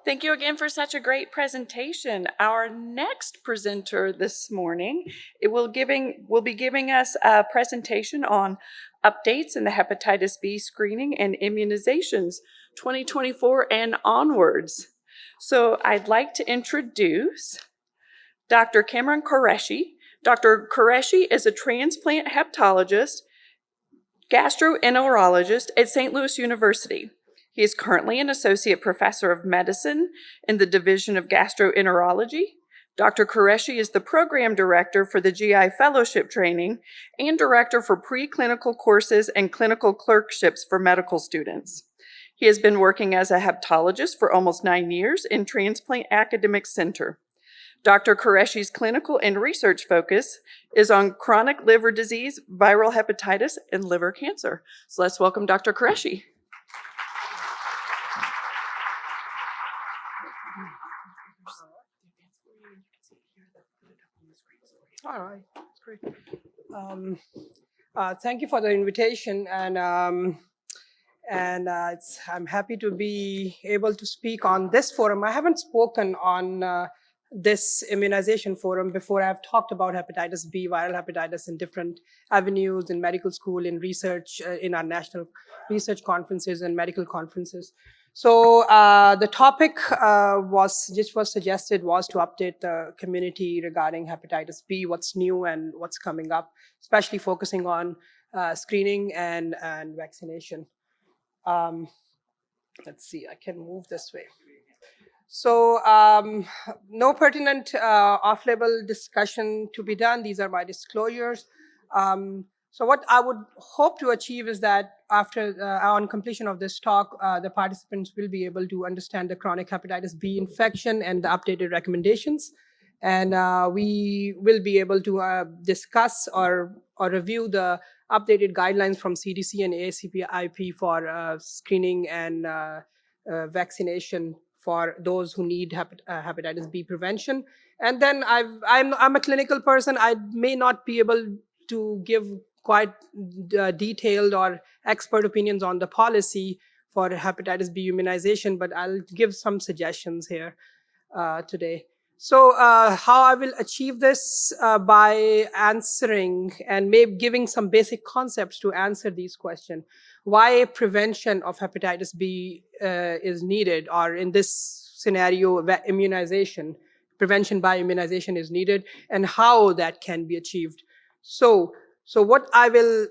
Thank you again for such a great presentation. Our next presenter this morning, will be giving us a presentation on updates in the hepatitis B screening and immunizations 2024 and onwards. So I'd like to introduce Dr. Kamran Qureshi. Dr. Qureshi is a transplant hepatologist, gastroenterologist at St. Louis University. He is currently an associate professor of medicine in the Division of Gastroenterology. Dr. Qureshi is the program director for the GI fellowship training and director for preclinical courses and clinical clerkships for medical students. He has been working as a hepatologist for almost 9 years in Transplant Academic Center. Dr. Qureshi's clinical and research focus is on chronic liver disease, viral hepatitis, and liver cancer. So let's welcome Dr. Qureshi. All right, that's great. Thank you for the invitation, and I'm happy to be able to speak on this forum. I haven't spoken on this immunization forum before. I've talked about hepatitis B, viral hepatitis, in different avenues in medical school, in research, in our national research conferences and medical conferences. So the topic which was suggested was to update the community regarding hepatitis B, what's new and what's coming up, especially focusing on screening and vaccination. Let's see, I can move this way. So no pertinent off-label discussion to be done. These are my disclosures. So what I would hope to achieve is that after on completion of this talk, the participants will be able to understand the chronic hepatitis B infection and the updated recommendations. And we will be able to discuss or review the updated guidelines from CDC and AACP-IP for screening and vaccination for those who need hepatitis B prevention. And then I'm a clinical person. I may not be able to give quite detailed or expert opinions on the policy for hepatitis B immunization, but I'll give some suggestions here today. So how I will achieve this by answering and maybe giving some basic concepts to answer these questions. Why prevention of hepatitis B is needed, or in this scenario, immunization, prevention by immunization is needed, and how that can be achieved. So what I will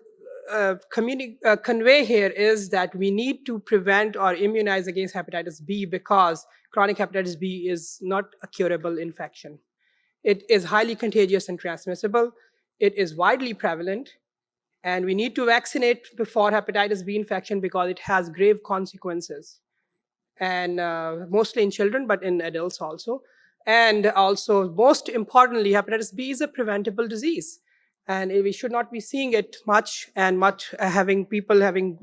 convey here is that we need to prevent or immunize against hepatitis B because chronic hepatitis B is not a curable infection. It is highly contagious and transmissible. It is widely prevalent. And we need to vaccinate before hepatitis B infection because it has grave consequences. And mostly in children, but in adults also. And also, most importantly, hepatitis B is a preventable disease. And we should not be seeing it much having people having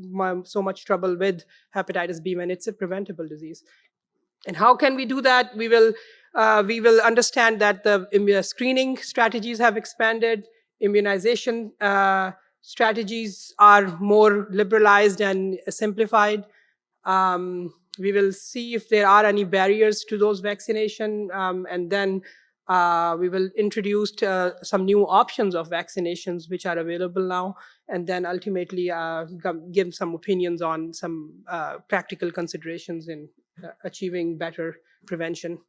so much trouble with hepatitis B when it's a preventable disease. And how can we do that? We will understand that the screening strategies have expanded, immunization strategies are more liberalized and simplified. We will see if there are any barriers to those vaccination, and then we will introduce some new options of vaccinations which are available now, and then ultimately give some opinions on some practical considerations in achieving better prevention.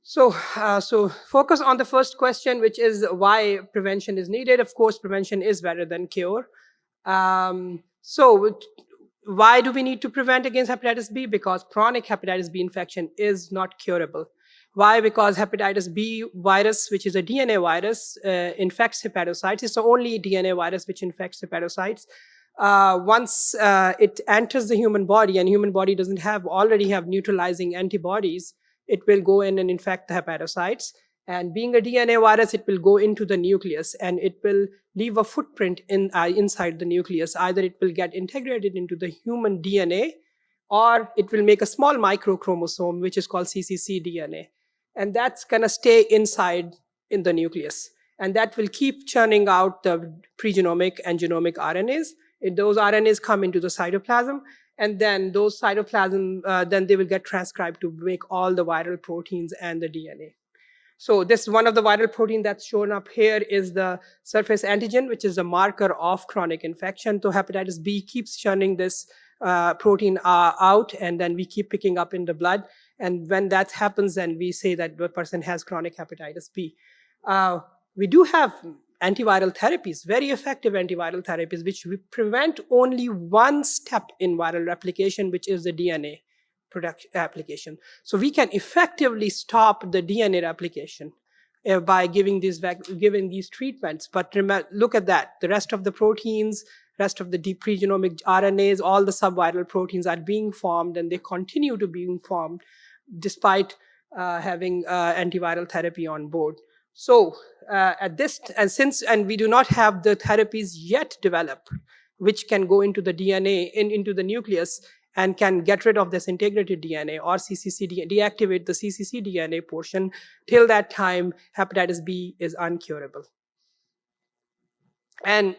So focus on the first question, which is why prevention is needed. Of course, prevention is better than cure. So why do we need to prevent against hepatitis B? Because chronic hepatitis B infection is not curable. Why? Because hepatitis B virus, which is a DNA virus, infects hepatocytes. It's the only DNA virus which infects hepatocytes. Once it enters the human body, and human body doesn't already have neutralizing antibodies, it will go in and infect the hepatocytes. And being a DNA virus, it will go into the nucleus and it will leave a footprint inside the nucleus. Either it will get integrated into the human DNA, or it will make a small microchromosome, which is called cccDNA. And that's going to stay inside in the nucleus. And that will keep churning out the pregenomic and genomic RNAs. Those RNAs come into the cytoplasm, and then those cytoplasm, then they will get transcribed to make all the viral proteins and the DNA. So this one of the viral protein that's shown up here is the surface antigen, which is a marker of chronic infection. So hepatitis B keeps churning this protein out, and then we keep picking up in the blood. And when that happens, then we say that the person has chronic hepatitis B. We do have antiviral therapies, very effective antiviral therapies, which we prevent only one step in viral replication, which is the DNA production application. So we can effectively stop the DNA replication by giving these treatments. But look at that. The rest of the proteins, rest of the deep pre-genomic RNAs, all the subviral proteins are being formed, and they continue to be formed despite having antiviral therapy on board. So and we do not have the therapies yet developed, which can go into the DNA, into the nucleus, and can get rid of this integrated DNA or cccDNA, deactivate the cccDNA portion. Till that time, hepatitis B is uncurable. And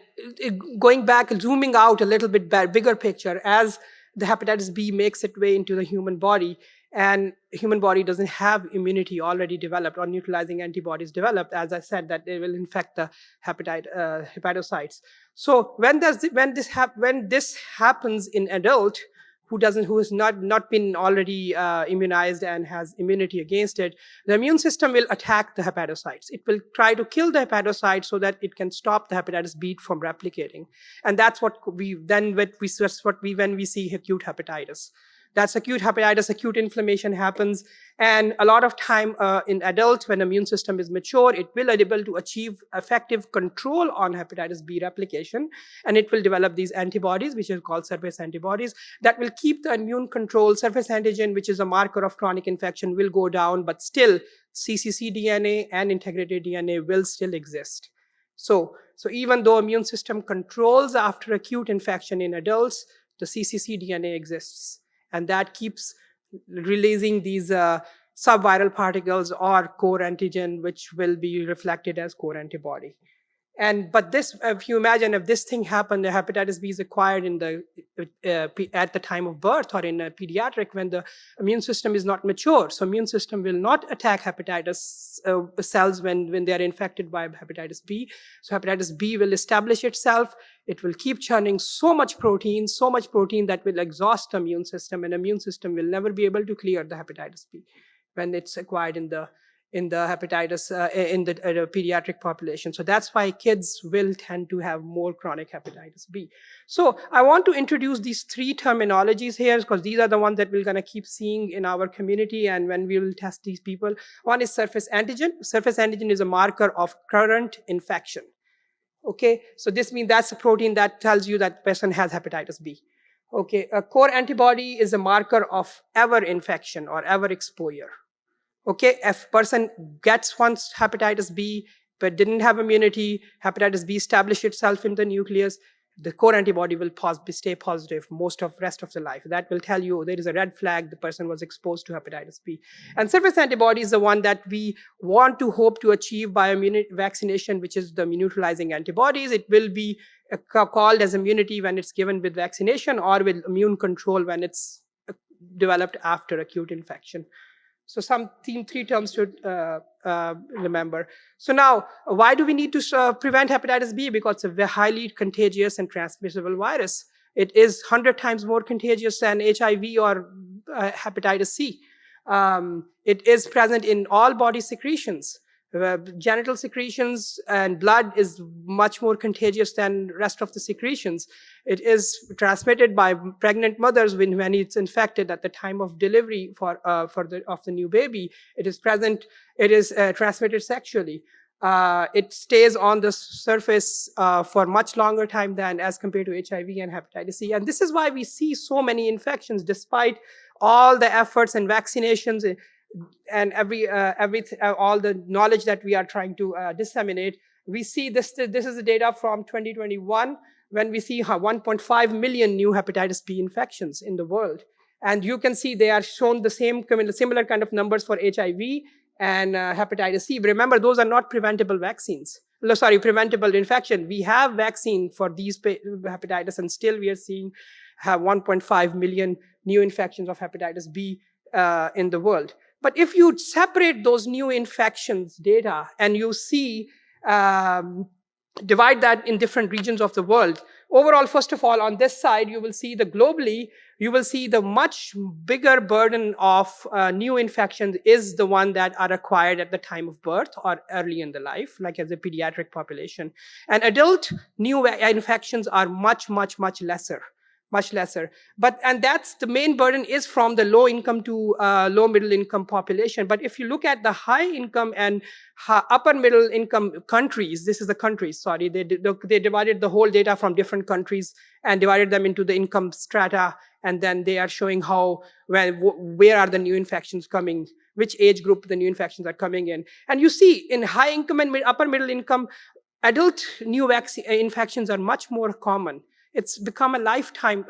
going back, zooming out a little bit bigger picture, as the hepatitis B makes its way into the human body, and human body doesn't have immunity already developed or neutralizing antibodies developed, as I said, that they will infect the hepatocytes. So when this happens in adult who has not been already immunized and has immunity against it, the immune system will attack the hepatocytes. It will try to kill the hepatocytes so that it can stop the hepatitis B from replicating. And that's when we see acute hepatitis. That's acute hepatitis, acute inflammation happens. And a lot of time in adults, when the immune system is mature, it will be able to achieve effective control on hepatitis B replication. And it will develop these antibodies, which are called surface antibodies, that will keep the immune control. Surface antigen, which is a marker of chronic infection, will go down, but still cccDNA and integrated DNA will still exist. So even though immune system controls after acute infection in adults, the cccDNA exists. And that keeps releasing these subviral particles or core antigen, which will be reflected as core antibody. But this, if you imagine, if this thing happened, the hepatitis B is acquired at the time of birth or in a pediatric, when the immune system is not mature. So immune system will not attack hepatitis cells when they are infected by hepatitis B. So hepatitis B will establish itself. It will keep churning so much protein that will exhaust the immune system, and the immune system will never be able to clear the hepatitis B when it's acquired in the hepatitis in the pediatric population. So that's why kids will tend to have more chronic hepatitis B. So I want to introduce these three terminologies here, because these are the ones that we're going to keep seeing in our community and when we will test these people. One is surface antigen. Surface antigen is a marker of current infection. Okay, so this means that's a protein that tells you that person has hepatitis B. Okay, a core antibody is a marker of ever infection or ever exposure. Okay, if person gets once hepatitis B but didn't have immunity, hepatitis B established itself in the nucleus, the core antibody will stay positive most of rest of the life. That will tell you there is a red flag, the person was exposed to hepatitis B. And surface antibody is the one that we want to hope to achieve by vaccination, which is the neutralizing antibodies. It will be called as immunity when it's given with vaccination, or with immune control when it's developed after acute infection. So three terms to remember. So now, why do we need to prevent hepatitis B? Because it's a highly contagious and transmissible virus. It is 100 times more contagious than HIV or hepatitis C. It is present in all body secretions. Genital secretions and blood is much more contagious than rest of the secretions. It is transmitted by pregnant mothers when it's infected at the time of delivery of the new baby. It is present. It is transmitted sexually. It stays on the surface for much longer time than as compared to HIV and hepatitis C. And this is why we see so many infections despite all the efforts and vaccinations and all the knowledge that we are trying to disseminate. We see this is the data from 2021, when we see 1.5 million new hepatitis B infections in the world. And you can see they are shown the similar kind of numbers for HIV and hepatitis C. Remember, those are not preventable vaccines. Preventable infection. We have vaccine for these hepatitis, and still we are seeing have 1.5 million new infections of hepatitis B in the world. But if you separate those new infections data and you see, divide that in different regions of the world, overall, first of all, on this side, you will see globally, you will see the much bigger burden of new infections is the one that are acquired at the time of birth or early in the life, like as a pediatric population. And adult new infections are much lesser. And that's the main burden is from the low income to low middle income population. But if you look at the high income and upper middle income countries, this is the countries, sorry, they divided the whole data from different countries and divided them into the income strata. And then they are showing where are the new infections coming, which age group the new infections are coming in. And you see in high income and upper middle income, adult new infections are much more common. It's become a lifestyle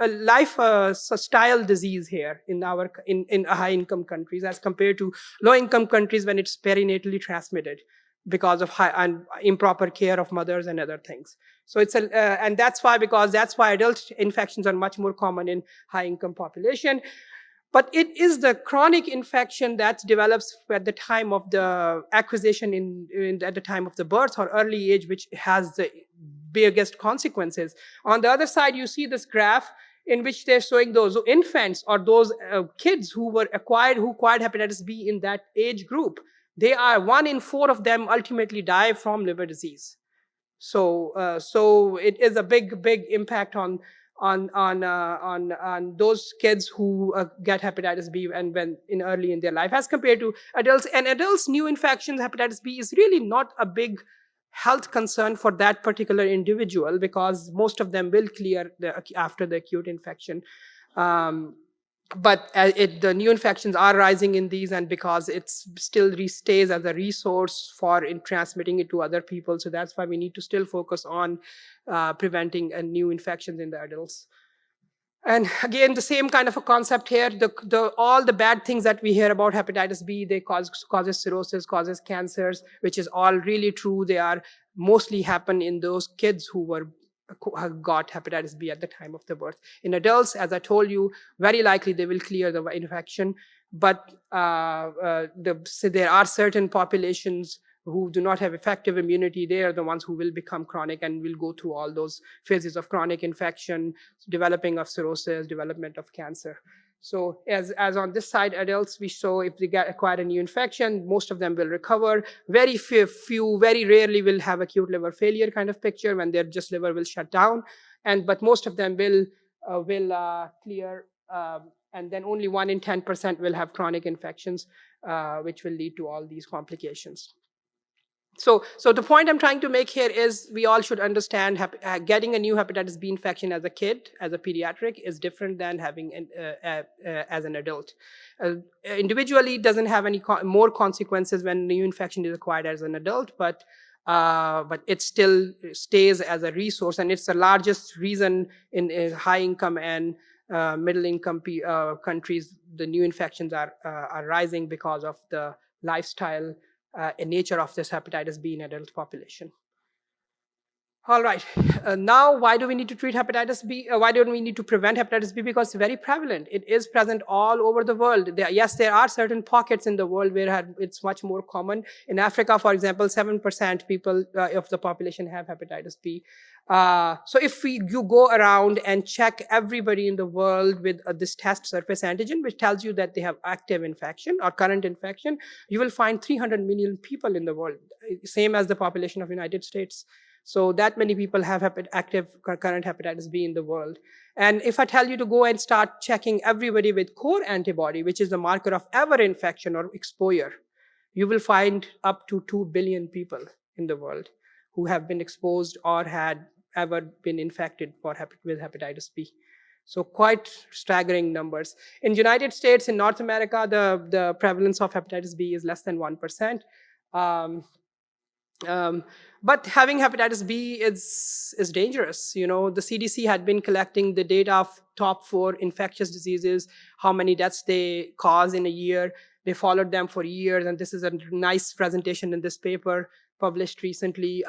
disease here in high income countries as compared to low income countries when it's perinatally transmitted because of improper care of mothers and other things. So and that's why adult infections are much more common in high income population. But it is the chronic infection that develops at the time of the acquisition at the time of the birth or early age, which has the biggest consequences. On the other side, you see this graph in which they're showing those infants or those kids who acquired hepatitis B in that age group. 1 in 4 of them ultimately die from liver disease. So it is a big impact on those kids who get hepatitis B and when early in their life as compared to adults. And adults, new infections, hepatitis B is really not a big health concern for that particular individual because most of them will clear after the acute infection. But the new infections are rising in these, and because it still stays as a resource for transmitting it to other people. So that's why we need to still focus on preventing new infections in the adults. And again, the same kind of a concept here. All the bad things that we hear about hepatitis B, they causes cirrhosis, causes cancers, which is all really true. They are mostly happen in those kids who got hepatitis B at the time of the birth. In adults, as I told you, very likely they will clear the infection. But so there are certain populations who do not have effective immunity. They are the ones who will become chronic and will go through all those phases of chronic infection, developing of cirrhosis, development of cancer. So as on this side, adults, we show if they acquire a new infection, most of them will recover. Very few, very rarely will have acute liver failure kind of picture when their just liver will shut down. But most of them will clear, and then only 1 in 10% will have chronic infections, which will lead to all these complications. So the point I'm trying to make here is we all should understand getting a new hepatitis B infection as a kid, as a pediatric, is different than having as an adult. Individually, it doesn't have any more consequences when new infection is acquired as an adult, but it still stays as a resource, and it's the largest reason in high income and middle income countries. The new infections are rising because of the lifestyle nature of this hepatitis B in adult population. All right, now why do we need to treat hepatitis B? Why don't we need to prevent hepatitis B? Because it's very prevalent. It is present all over the world. Yes, there are certain pockets in the world where it's much more common. In Africa, for example, 7% people of the population have hepatitis B. So if you go around and check everybody in the world with this test surface antigen, which tells you that they have active infection or current infection, you will find 300 million people in the world, same as the population of the United States. So that many people have active current hepatitis B in the world. And if I tell you to go and start checking everybody with core antibody, which is the marker of ever infection or exposure, you will find up to 2 billion people in the world who have been exposed or had ever been infected with hepatitis B. So quite staggering numbers. In the United States, in North America, the prevalence of hepatitis B is less than 1%. But having hepatitis B is dangerous. You know, the CDC had been collecting the data of top 4 infectious diseases, how many deaths they cause in a year. They followed them for years, and this is a nice presentation in this paper published recently.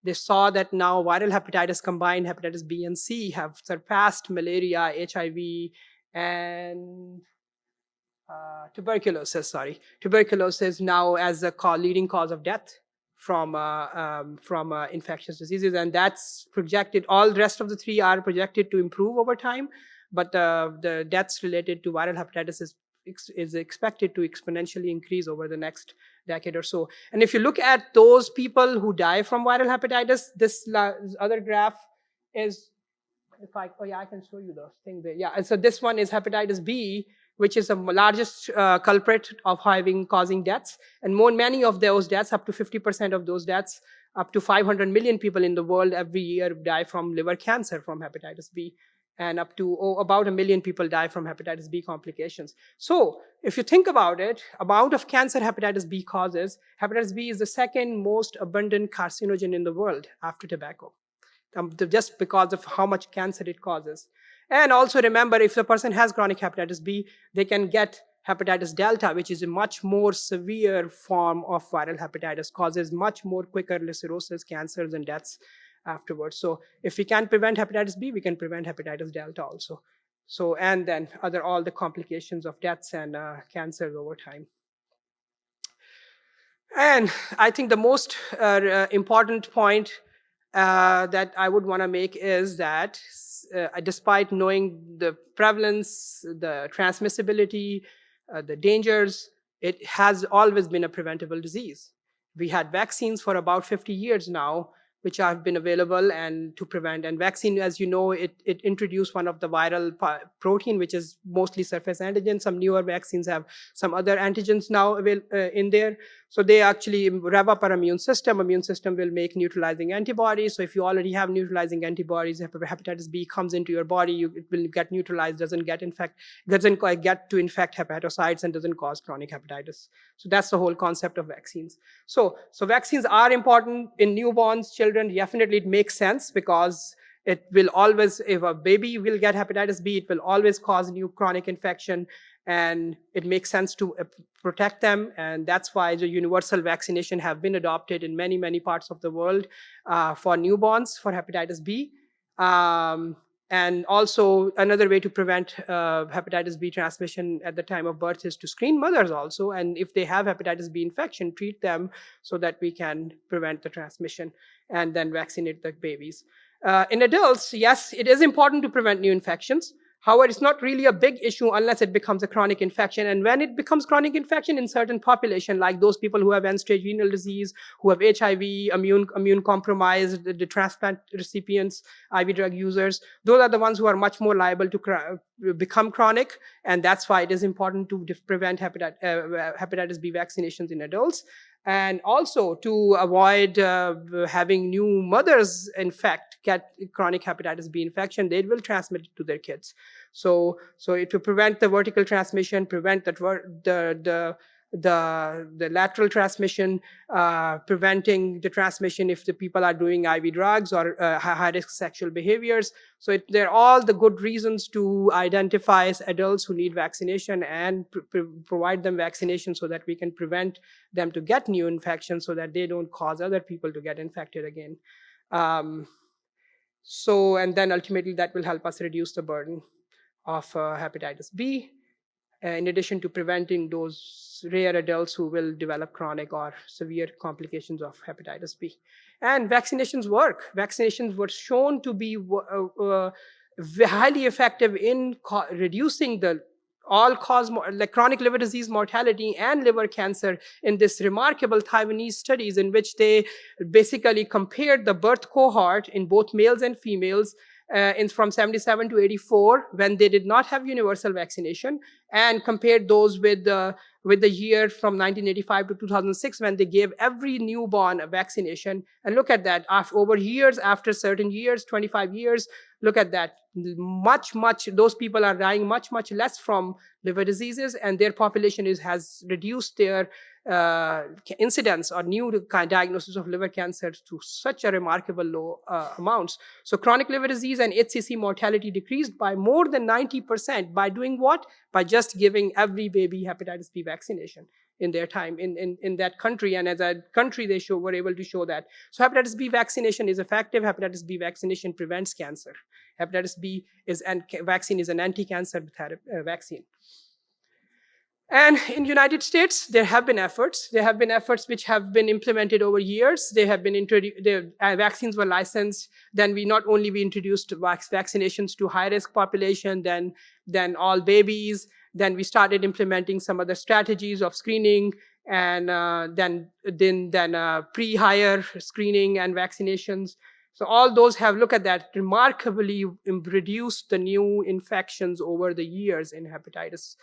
They saw that now viral hepatitis combined, hepatitis B and C, have surpassed malaria, HIV, and tuberculosis now as a leading cause of death from infectious diseases, and that's projected. All the rest of the three are projected to improve over time, but the deaths related to viral hepatitis is expected to exponentially increase over the next decade or so. And if you look at those people who die from viral hepatitis, this other graph is, I can show you the thing there. Yeah, and so this one is hepatitis B, which is the largest culprit of causing deaths. And many of those deaths, up to 50% of those deaths, up to 500 million people in the world every year die from liver cancer from hepatitis B. And up to about 1 million people die from hepatitis B complications. So if you think about it, amount of cancer hepatitis B causes, hepatitis B is the second most abundant carcinogen in the world after tobacco, just because of how much cancer it causes. And also remember, if the person has chronic hepatitis B, they can get hepatitis delta, which is a much more severe form of viral hepatitis, causes much more quicker cirrhosis, cancers, and deaths afterwards. So if we can prevent hepatitis B, we can prevent hepatitis delta also. So, and then all the complications of deaths and cancers over time. And I think the most important point that I would want to make is that despite knowing the prevalence, the transmissibility, the dangers, it has always been a preventable disease. We had vaccines for about 50 years now, which have been available and to prevent. And vaccine, as you know, it introduced one of the viral protein, which is mostly surface antigen. Some newer vaccines have some other antigens now in there. So they actually rev up our immune system. Immune system will make neutralizing antibodies. So if you already have neutralizing antibodies, hepatitis B comes into your body, it will get neutralized, doesn't get to infect hepatocytes and doesn't cause chronic hepatitis. So that's the whole concept of vaccines. So vaccines are important in newborns, children. Definitely it makes sense because it will always, if a baby will get hepatitis B, it will always cause new chronic infection, and it makes sense to protect them. And that's why the universal vaccination have been adopted in many, many parts of the world for newborns for hepatitis B. And also another way to prevent hepatitis B transmission at the time of birth is to screen mothers also. And if they have hepatitis B infection, treat them so that we can prevent the transmission, and then vaccinate the babies. In adults, yes, it is important to prevent new infections. However, it's not really a big issue unless it becomes a chronic infection. And when it becomes chronic infection in certain population, like those people who have end-stage renal disease, who have HIV, immune compromised, the transplant recipients, IV drug users, those are the ones who are much more liable to become chronic. And that's why it is important to prevent hepatitis B vaccinations in adults. And also to avoid having new mothers get chronic hepatitis B infection, they will transmit it to their kids. So to prevent the vertical transmission, prevent the lateral transmission, preventing the transmission if the people are doing IV drugs or high-risk sexual behaviors. So they're all the good reasons to identify adults who need vaccination and provide them vaccination so that we can prevent them to get new infections so that they don't cause other people to get infected again. And then ultimately that will help us reduce the burden of hepatitis B, in addition to preventing those rare adults who will develop chronic or severe complications of hepatitis B. And vaccinations work. Vaccinations were shown to be highly effective in reducing the all-cause chronic liver disease mortality and liver cancer in this remarkable Taiwanese studies in which they basically compared the birth cohort in both males and females from 77 to 84 when they did not have universal vaccination, and compared those with the year from 1985 to 2006 when they gave every newborn a vaccination. And look at that, over years, after certain years, 25 years, look at that. Those people are dying much less from liver diseases, and their population has reduced their incidence or new diagnosis of liver cancer to such a remarkable low amounts. So chronic liver disease and HCC mortality decreased by more than 90% by doing what? By just giving every baby hepatitis B vaccination. in their time in that country. And as a country, they were able to show that. So hepatitis B vaccination is effective. Hepatitis B vaccination prevents cancer. Hepatitis B vaccine is an anti-cancer vaccine. And in the United States, there have been efforts. There have been efforts which have been implemented over years. They have been introduced. Vaccines were licensed. Then we introduced vaccinations to high-risk population. Then all babies. Then we started implementing some other strategies of screening, and then pre-hire screening and vaccinations. So all those have, look at that, remarkably reduced the new infections over the years in hepatitis.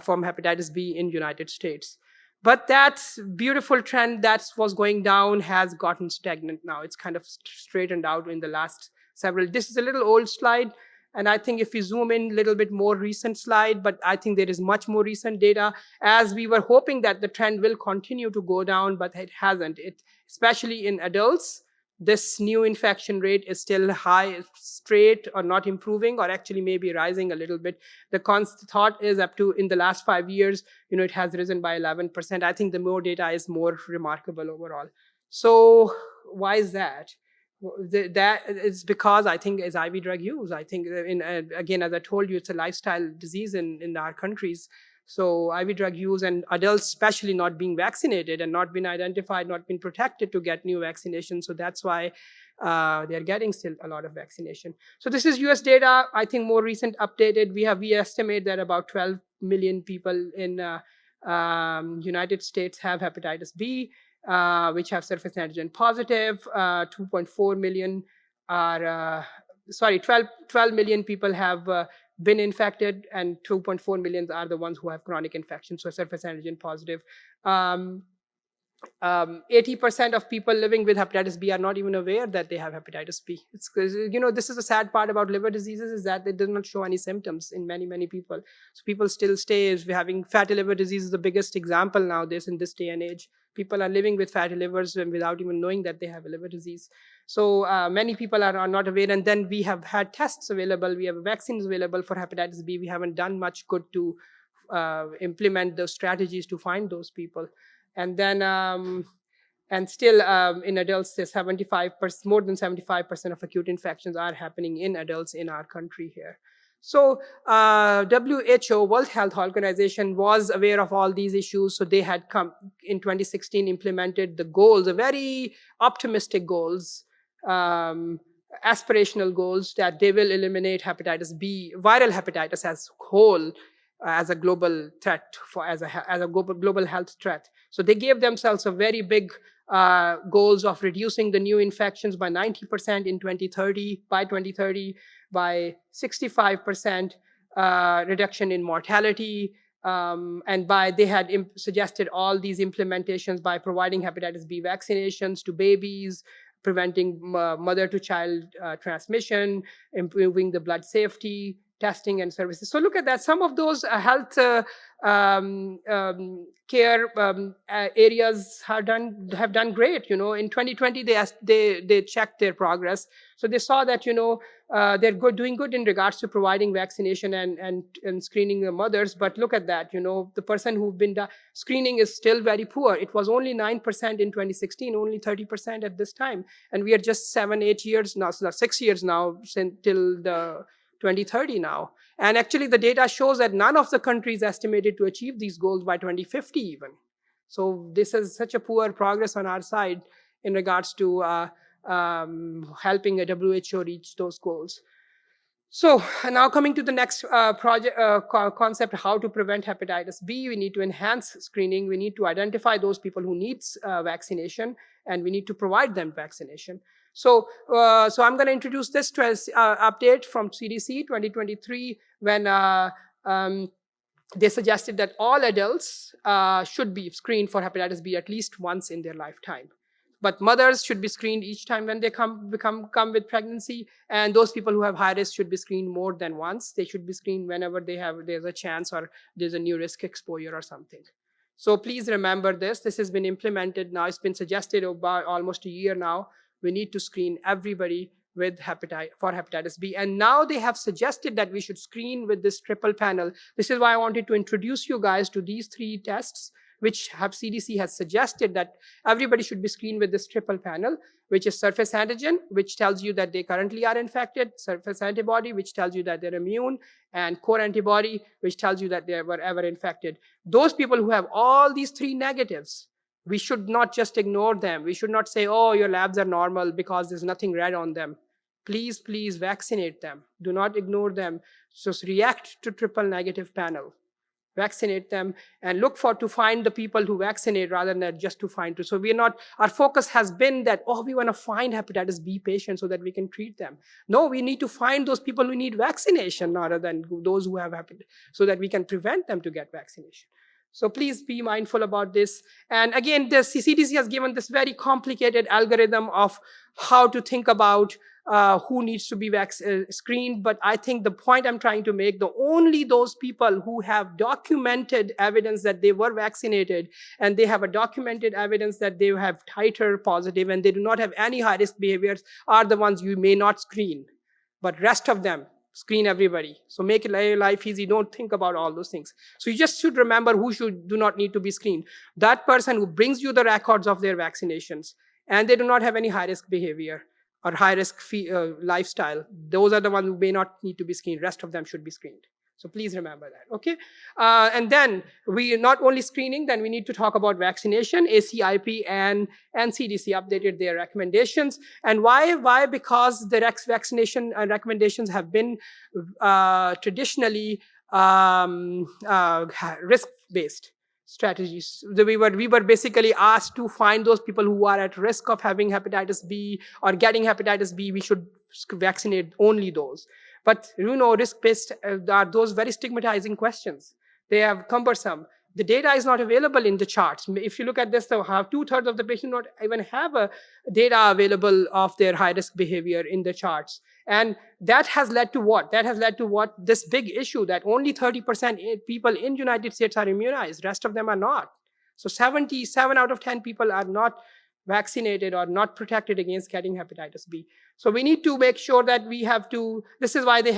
From hepatitis B in United States. But that beautiful trend that was going down has gotten stagnant now. It's kind of straightened out in the last several. This is a little old slide, and I think if we zoom in a little bit more recent slide, but I think there is much more recent data, as we were hoping that the trend will continue to go down, but it hasn't. Especially in adults, this new infection rate is still high, straight, or not improving, or actually maybe rising a little bit. The thought is up to, in the last 5 years, it has risen by 11%. I think the more data is more remarkable overall. So why is that? That is because I think is IV drug use. I think, again, as I told you, it's a lifestyle disease in our countries. So IV drug use, and adults especially not being vaccinated and not been identified, not been protected to get new vaccinations. So that's why they're getting still a lot of vaccination. So this is US data. I think more recent updated. We estimate that about 12 million people in United States have hepatitis B, which have surface antigen positive. 2.4 million are, 12 million people have been infected, and 2.4 million are the ones who have chronic infection, so surface antigen positive. 80% of people living with hepatitis B are not even aware that they have hepatitis B. It's because, this is the sad part about liver diseases, is that they do not show any symptoms in many, many people. So people still stay having fatty liver disease is the biggest example now in this day and age. People are living with fatty livers without even knowing that they have a liver disease. So many people are not aware. And then we have had tests available. We have vaccines available for hepatitis B. We haven't done much good to implement those strategies to find those people. And then, and still in adults, there's more than 75% of acute infections are happening in adults in our country here. So WHO, World Health Organization, was aware of all these issues. So they had come in 2016, implemented the goals, the very optimistic goals, aspirational goals, that they will eliminate hepatitis B, viral hepatitis as whole, as a global threat, as a global health threat. So they gave themselves a very big goals of reducing the new infections by 90% in 2030, by 2030, by 65% reduction in mortality, and they had suggested all these implementations by providing hepatitis B vaccinations to babies, preventing mother-to-child transmission, improving the blood safety, testing and services. So look at that. Some of those health care areas have done great. In 2020, they checked their progress. So they saw that they're doing good in regards to providing vaccination and screening the mothers. But look at that. The person who've been screening is still very poor. It was only 9% in 2016, only 30% at this time, and we are just 7-8 years now, 6 years now till the 2030 now. And actually the data shows that none of the countries estimated to achieve these goals by 2050 even. So this is such a poor progress on our side in regards to helping a WHO reach those goals. So now coming to the next concept, how to prevent hepatitis B. We need to enhance screening. We need to identify those people who need vaccination, and we need to provide them vaccination. So I'm going to introduce this update from CDC 2023, when they suggested that all adults should be screened for hepatitis B at least once in their lifetime. But mothers should be screened each time when they come with pregnancy, and those people who have high risk should be screened more than once. They should be screened whenever there's a chance or there's a new risk exposure or something. So please remember this. This has been implemented now. It's been suggested about almost a year now. We need to screen everybody with hepatitis B. And now they have suggested that we should screen with this triple panel. This is why I wanted to introduce you guys to these 3 tests. which CDC has suggested that everybody should be screened with this triple panel, which is surface antigen, which tells you that they currently are infected, surface antibody, which tells you that they're immune, and core antibody, which tells you that they were ever infected. Those people who have all these three negatives, we should not just ignore them. We should not say, oh, your labs are normal because there's nothing red on them. Please, please vaccinate them. Do not ignore them. Just react to triple negative panel. Vaccinate them and look to find the people who vaccinate rather than just to find. So our focus has been that, oh, we want to find hepatitis B patients so that we can treat them. No, we need to find those people who need vaccination rather than those who have hepatitis, so that we can prevent them to get vaccination. So please be mindful about this. And again, the CDC has given this very complicated algorithm of how to think about who needs to be screened. But I think the point I'm trying to make, only those people who have documented evidence that they were vaccinated and they have a documented evidence that they have titer positive and they do not have any high-risk behaviors are the ones you may not screen. But rest of them, screen everybody. So make life easy. Don't think about all those things. So you just should remember who do not need to be screened. That person who brings you the records of their vaccinations and they do not have any high-risk behavior or high-risk lifestyle, those are the ones who may not need to be screened. Rest of them should be screened. So please remember that, okay? And then we not only screening, then we need to talk about vaccination. ACIP and CDC updated their recommendations. And why? Because the vaccination recommendations have been traditionally risk-based strategies. We were basically asked to find those people who are at risk of having hepatitis B or getting hepatitis B. We should vaccinate only those. But risk-based are those very stigmatizing questions. They are cumbersome. The data is not available in the charts. If you look at this, have 2/3 of the patients not even have data available of their high-risk behavior in the charts. And that has led to what? That has led to what? This big issue that only 30% people in the United States are immunized. Rest of them are not. So 77 out of 10 people are not vaccinated or not protected against getting hepatitis B. So we need to make sure that this is why they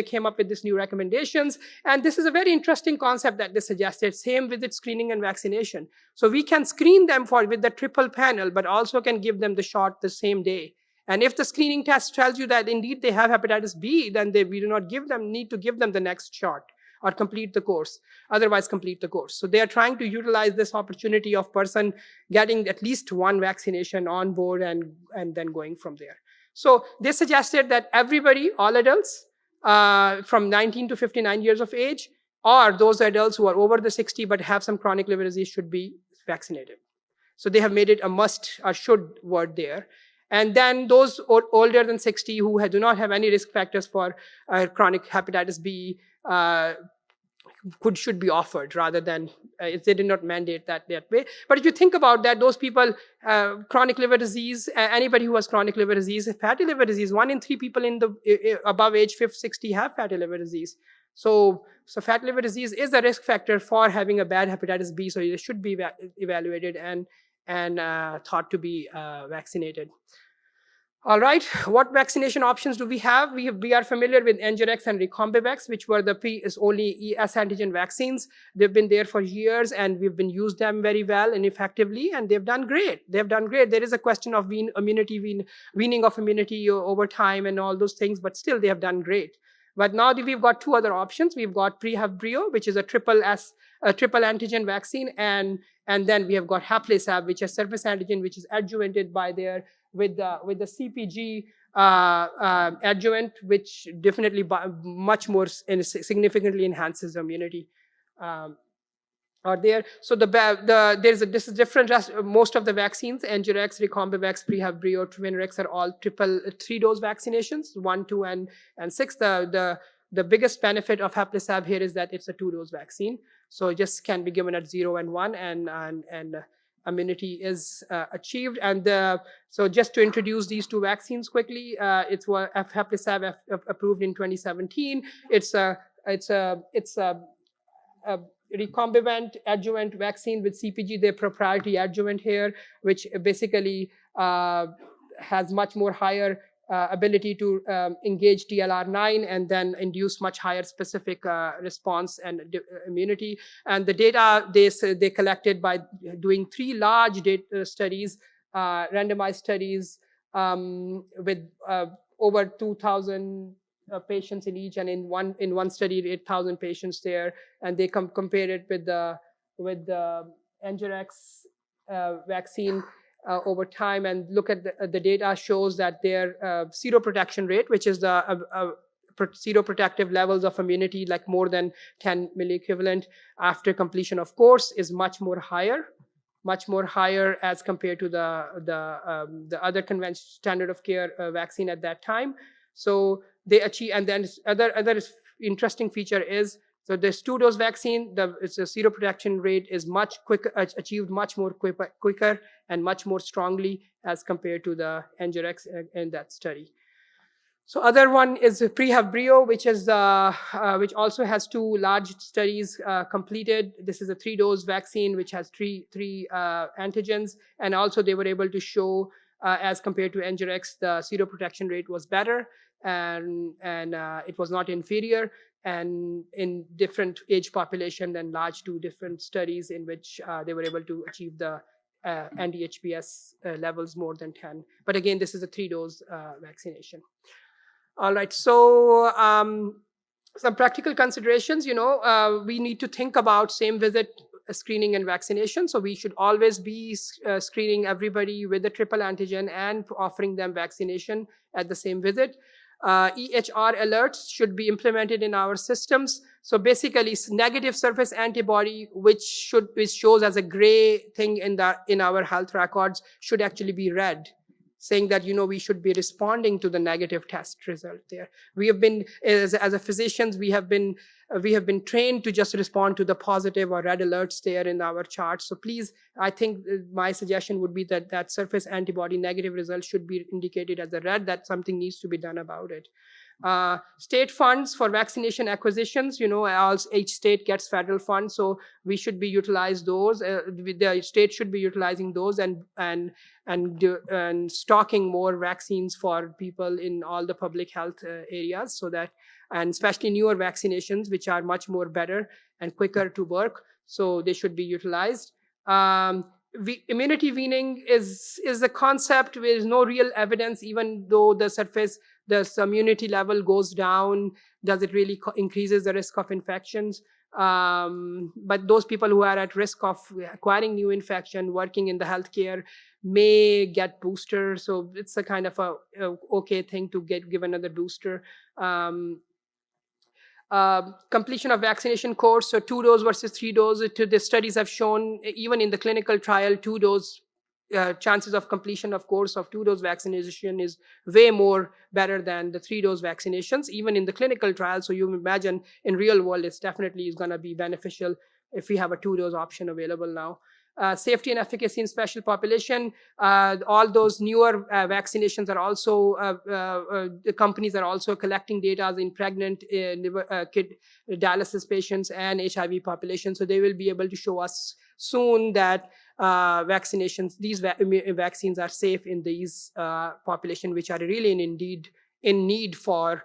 came up with this new recommendations. And this is a very interesting concept that they suggested, same visit screening and vaccination. So we can screen them with the triple panel, but also can give them the shot the same day. And if the screening test tells you that indeed they have hepatitis B, then we do not need to give them the next shot or complete the course, otherwise complete the course. So they are trying to utilize this opportunity of person getting at least one vaccination on board and then going from there. So they suggested that everybody, all adults from 19 to 59 years of age, or those adults who are over the 60 but have some chronic liver disease should be vaccinated. So they have made it a must or should word there. And then those older than 60 who do not have any risk factors for chronic hepatitis B should be offered rather than if they did not mandate that way. But if you think about that, those people, chronic liver disease, anybody who has chronic liver disease, fatty liver disease, 1 in 3 people in the above age 60 have fatty liver disease. So fatty liver disease is a risk factor for having a bad hepatitis B. So it should be evaluated and thought to be vaccinated. All right, what vaccination options do we have? We are familiar with Engerex and Recombivax, which were the only S antigen vaccines. They've been there for years, and we've been used them very well and effectively, and they've done great. They've done great. There is a question of weaning of immunity over time and all those things, but still they have done great. But now we've got 2 other options. We've got PreHevbrio, which is a triple antigen vaccine, and then we have got Heplisab, which is surface antigen, which is adjuvanted with the CpG adjuvant, which definitely much more significantly enhances immunity. Are there? So this is different. Most of the vaccines, Engerex, Recombivax, PreHevbrio, Twinrix are all 3-dose vaccinations, 1, 2, and 6. The biggest benefit of Heplisab here is that it's a 2-dose vaccine. So it just can be given at 0 and 1, and immunity is achieved. And so just to introduce these 2 vaccines quickly, it's what Heplisab approved in 2017. It's a recombinant adjuvant vaccine with CpG, their proprietary adjuvant here, which basically has much more higher ability to engage TLR9 and then induce much higher specific response and immunity. And the data they collected by doing 3 large data studies, randomized studies with over 2,000 patients in each, and in one study 8,000 patients there, and they compared it with the Engerex vaccine over time, and look at the data shows that their seroprotection rate, which is the seroprotective levels of immunity, like more than 10 milliequivalent after completion of course, is much more higher as compared to the other conventional standard of care vaccine at that time. So they achieve, and then other interesting feature is, so this 2-dose vaccine, the seroprotection rate is much quicker, achieved much more quicker and much more strongly as compared to the Engerex in that study. So other one is PreHevbrio, which is which also has 2 large studies completed. This is a 3-dose vaccine which has three antigens, and also they were able to show as compared to Engerex, the seroprotection rate was better, and it was not inferior, and in different age population and large 2 different studies in which they were able to achieve the anti-HPS levels more than 10. But again, this is a 3-dose vaccination. All right, so some practical considerations, we need to think about same visit screening and vaccination. So we should always be screening everybody with the triple antigen and offering them vaccination at the same visit. EHR alerts should be implemented in our systems. So basically, negative surface antibody, which shows as a gray thing in our health records, should actually be red, saying that we should be responding to the negative test result there. We have been, as a physicians, we have been trained to just respond to the positive or red alerts there in our charts. So please, I think my suggestion would be that surface antibody negative result should be indicated as a red, that something needs to be done about it. State funds for vaccination acquisitions, each state gets federal funds, so we should be utilize those. The state should be utilizing those and stocking more vaccines for people in all the public health areas, so that, and especially newer vaccinations, which are much more better and quicker to work, so they should be utilized. Immunity weaning is a concept with no real evidence, even though the immunity level goes down. Does it really increases the risk of infections? But those people who are at risk of acquiring new infection, working in the healthcare, may get booster. So it's a kind of a okay thing to give another booster. Completion of vaccination course, so 2-dose versus 3-dose. The studies have shown, even in the clinical trial, 2-dose chances of completion of course of 2-dose vaccination is way more better than the 3-dose vaccinations, even in the clinical trial. So you imagine in real world, it's definitely is going to be beneficial if we have a 2-dose option available now. Safety and efficacy in special population. All those newer vaccinations are also, the companies are also collecting data in pregnant kid dialysis patients and HIV population. So they will be able to show us soon that these vaccines are safe in these population, which are really in need for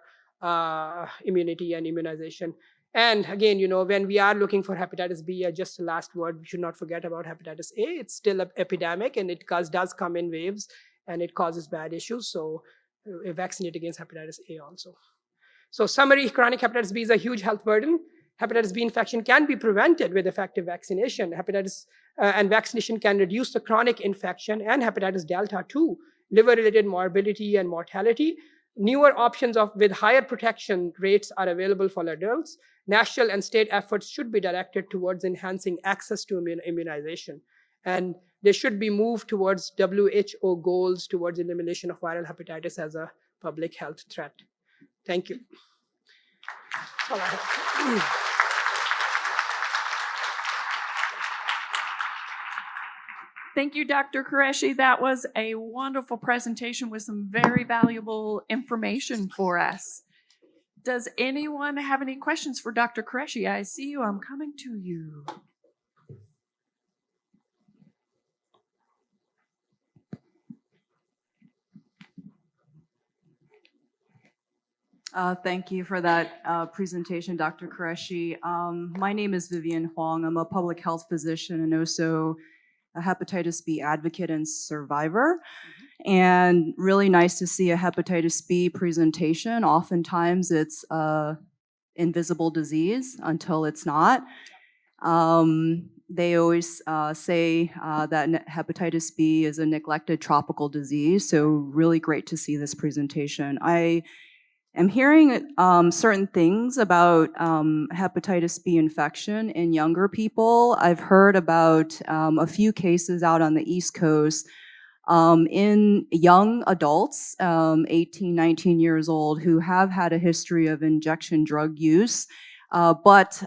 immunity and immunization. And again, when we are looking for hepatitis B, just the last word, we should not forget about hepatitis A. It's still an epidemic, and it does come in waves, and it causes bad issues. So vaccinate against hepatitis A also. So summary, chronic hepatitis B is a huge health burden. Hepatitis B infection can be prevented with effective vaccination. And vaccination can reduce the chronic infection and hepatitis delta too, liver-related morbidity and mortality. Newer options with higher protection rates are available for adults. National and state efforts should be directed towards enhancing access to immunization. And they should be moved towards WHO goals towards elimination of viral hepatitis as a public health threat. Thank you. Thank you, Dr. Qureshi. That was a wonderful presentation with some very valuable information for us. Does anyone have any questions for Dr. Qureshi? I see you. I'm coming to you. Thank you for that presentation, Dr. Qureshi. My name is Vivian Huang. I'm a public health physician and also a hepatitis B advocate and survivor. And really nice to see a hepatitis B presentation. Oftentimes it's a invisible disease until it's not. They always say that hepatitis B is a neglected tropical disease, so really great to see this presentation. I'm hearing certain things about hepatitis B infection in younger people. I've heard about a few cases out on the East Coast in young adults, 18, 19 years old, who have had a history of injection drug use, but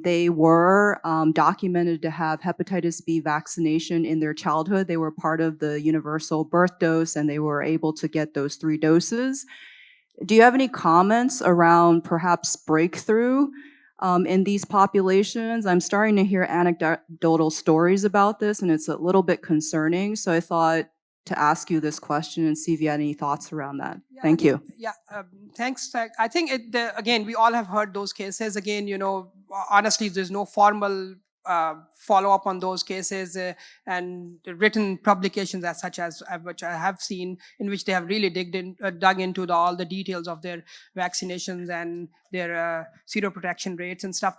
they were documented to have hepatitis B vaccination in their childhood. They were part of the universal birth dose, and they were able to get those 3 doses. Do you have any comments around perhaps breakthrough in these populations? I'm starting to hear anecdotal stories about this, and it's a little bit concerning. So I thought to ask you this question and see if you had any thoughts around that. Yeah, Thank you. Yeah, thanks. I think, again, we all have heard those cases. Again, honestly, there's no formal follow-up on those cases and written publications as such as which I have seen, in which they have really dug into all the details of their vaccinations and their seroprotection rates and stuff.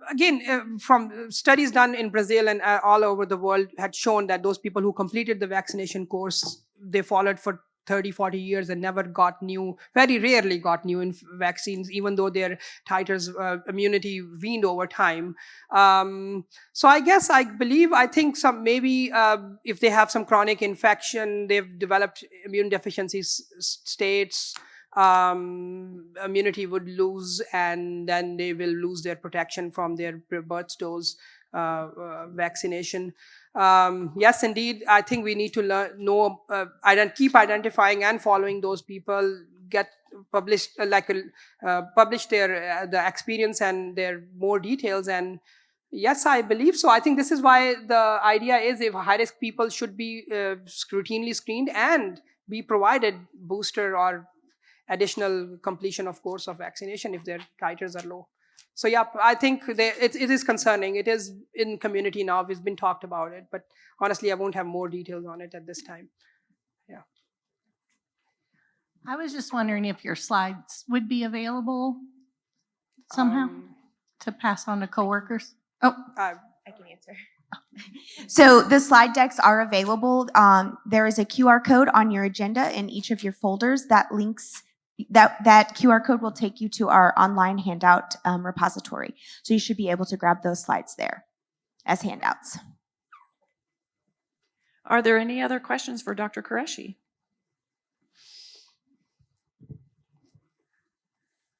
Again, from studies done in Brazil and all over the world had shown that those people who completed the vaccination course, they followed for 30, 40 years and never got very rarely got new vaccines, even though their titers immunity weaned over time. So I think some maybe if they have some chronic infection, they've developed immune deficiency states, immunity would lose, and then they will lose their protection from their birth dose vaccination. Yes, indeed. I think we need to keep identifying and following those people, get published, publish their the experience and their more details. And yes, I believe so. I think this is why the idea is if high-risk people should be routinely screened and be provided booster or additional completion of course of vaccination if their titers are low. So yeah, I think it is concerning. It is in community now. We've been talked about it, but honestly, I won't have more details on it at this time. Yeah. I was just wondering if your slides would be available somehow to pass on to coworkers. Oh, I can answer. So the slide decks are available. There is a QR code on your agenda in each of your folders that links. That QR code will take you to our online handout repository. So you should be able to grab those slides there as handouts. Are there any other questions for Dr. Qureshi?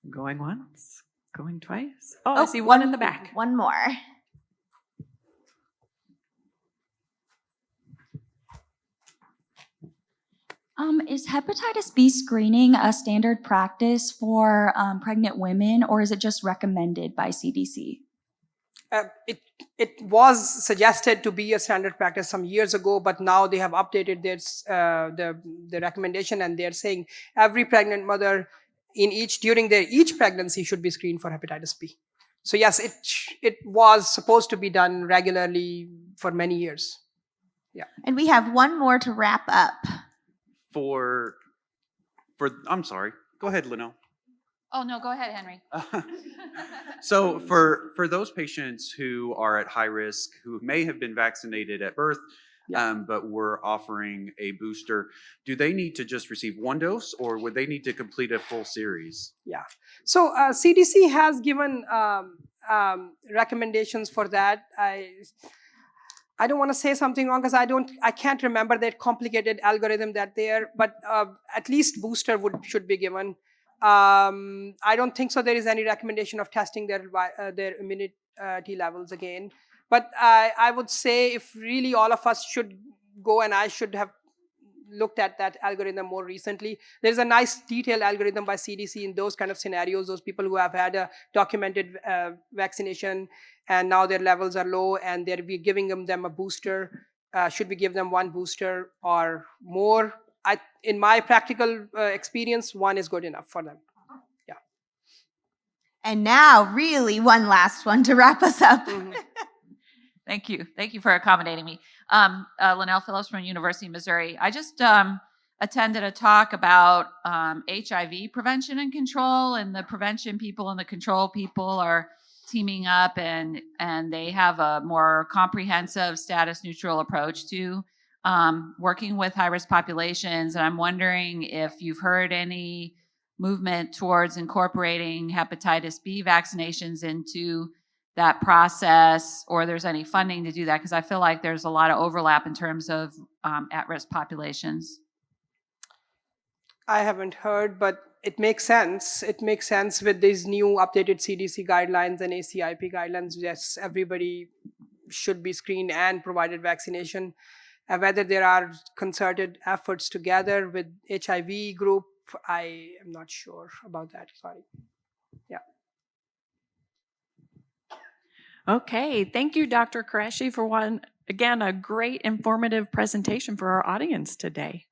Going once, going twice. Oh, I see one in the back. One more. Is hepatitis B screening a standard practice for pregnant women, or is it just recommended by CDC? It was suggested to be a standard practice some years ago, but now they have updated the recommendation, and they're saying every pregnant mother during their each pregnancy should be screened for hepatitis B. So yes, it was supposed to be done regularly for many years. Yeah. And we have one more to wrap up. I'm sorry. Go ahead, Linnell. Oh, no, go ahead, Henry. So for those patients who are at high risk, who may have been vaccinated at birth, but we're offering a booster, do they need to just receive one dose, or would they need to complete a full series? Yeah. So CDC has given recommendations for that. I don't want to say something wrong because I can't remember that complicated algorithm that there, but at least booster should be given. I don't think so there is any recommendation of testing their immunity levels again. But I would say if really all of us should go, and I should have looked at that algorithm more recently. There's a nice detailed algorithm by CDC in those kind of scenarios, those people who have had a documented vaccination and now their levels are low and they're giving them a booster. Should we give them one booster or more? In my practical experience, one is good enough for them. Yeah. And now, really, one last one to wrap us up. Thank you. Thank you for accommodating me. Linnell Phillips from University of Missouri. I just attended a talk about HIV prevention and control, and the prevention people and the control people are teaming up, and they have a more comprehensive status neutral approach to working with high-risk populations. And I'm wondering if you've heard any movement towards incorporating hepatitis B vaccinations into that process, or there's any funding to do that, because I feel like there's a lot of overlap in terms of at-risk populations. I haven't heard, but it makes sense. It makes sense with these new updated CDC guidelines and ACIP guidelines. Yes, everybody should be screened and provided vaccination. Whether there are concerted efforts together with HIV group, I am not sure about that. Sorry. Yeah. Okay, thank you, Dr. Qureshi, for again, a great informative presentation for our audience today.